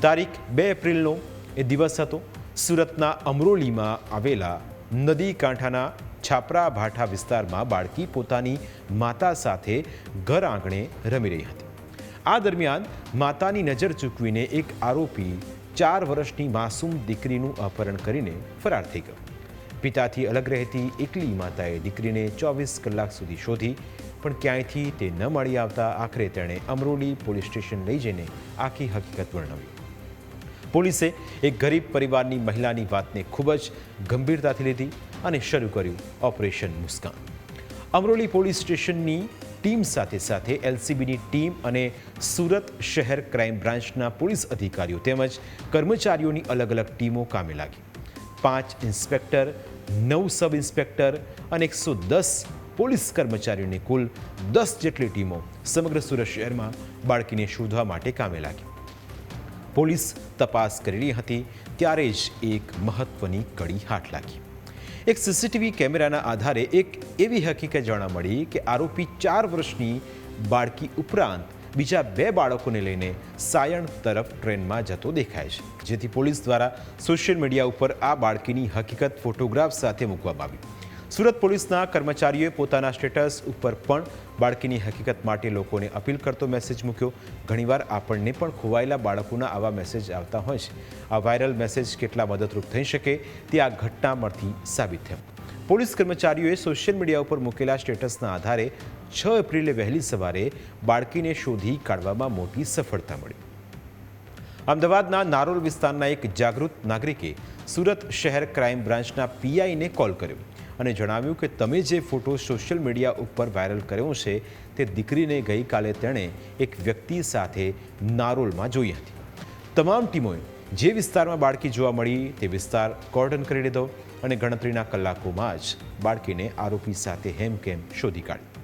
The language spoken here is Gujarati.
તારીખ 2 એપ્રિલનો એ દિવસ હતો. સુરતના અમરોલીમાં આવેલા નદી કાંઠાના છાપરા ભાઠા વિસ્તારમાં બાળકી પોતાની માતા સાથે ઘર આંગણે રમી રહી હતી. આ દરમિયાન માતાની નજર ચૂકવીને એક આરોપી 4 વર્ષની માસૂમ દીકરીનું અપહરણ કરીને ફરાર થઈ ગયો. પિતાથી અલગ રહેતી એકલી માતાએ દીકરીને 24 કલાક સુધી શોધી, પણ ક્યાંયથી તે ન મળી આવતા આખરે તેણે અમરોલી પોલીસ સ્ટેશન લઈ જઈને આખી હકીકત વર્ણવી. પોલીસે એક ગરીબ પરિવારની મહિલાની વાતને ખૂબ જ ગંભીરતાથી લીધી અને શરૂ કર્યું ઓપરેશન મુસ્કાન. અમરોલી પોલીસ સ્ટેશનની ટીમ સાથે સાથે એલસીબીની ટીમ અને સુરત શહેર ક્રાઇમ બ્રાન્ચના પોલીસ અધિકારીઓ તેમજ કર્મચારીઓની અલગ અલગ ટીમો કામે લાગી. 5 ઇન્સ્પેક્ટર, 9 સબ ઇન્સ્પેક્ટર અને 110 પોલીસ કર્મચારીઓની કુલ 10 જેટલી ટીમો સમગ્ર સુરત શહેરમાં બાળકીને શોધવા માટે કામે લાગી. પોલીસ તપાસ કરી રહી હતી ત્યારે જ એક મહત્વની કડી હાથ લાગી. એક સીસીટીવી કેમેરાના આધારે એક એવી હકીકત જાણવા મળી કે આરોપી 4 વર્ષની બાળકી ઉપરાંત બીજા 2 બાળકોને લઈને સાયણ તરફ ટ્રેનમાં જતો દેખાય છે, જેથી પોલીસ દ્વારા સોશિયલ મીડિયા ઉપર આ બાળકીની હકીકત ફોટોગ્રાફ સાથે મૂકવામાં આવી. સુરત પોલીસના કર્મચારીઓએ પોતાના સ્ટેટસ ઉપર પણ બાળકીની હકીકત માટે લોકોને અપીલ કરતો મેસેજ મૂક્યો. ઘણીવાર આપણને પણ ખોવાયેલા બાળકોના આવા મેસેજ આવતા હોય છે. આ વાયરલ મેસેજ કેટલા મદદરૂપ થઈ શકે તે આ ઘટનામાંથી સાબિત થયું. પોલીસ કર્મચારીઓએ સોશિયલ મીડિયા ઉપર મૂકેલા સ્ટેટસના આધારે 6 એપ્રિલે વહેલી સવારે બાળકીને શોધી કાઢવામાં મોટી સફળતા મળી. અમદાવાદના નારોલ વિસ્તારના એક જાગૃત નાગરિકે સુરત શહેર ક્રાઇમ બ્રાન્ચના પીઆઈને કોલ કર્યો અને જણાવ્યું કે તમે જે ફોટો સોશિયલ મીડિયા ઉપર વાયરલ કર્યો છે તે દીકરીને ગઈકાલે તેણે એક વ્યક્તિ સાથે નારોલમાં જોઈ હતી. તમામ ટીમોએ જે વિસ્તારમાં બાળકી જોવા મળી તે વિસ્તાર કોર્ડન કરી લીધો અને ગણતરીના કલાકોમાં જ બાળકીને આરોપી સાથે હેમખેમ શોધી કાઢી.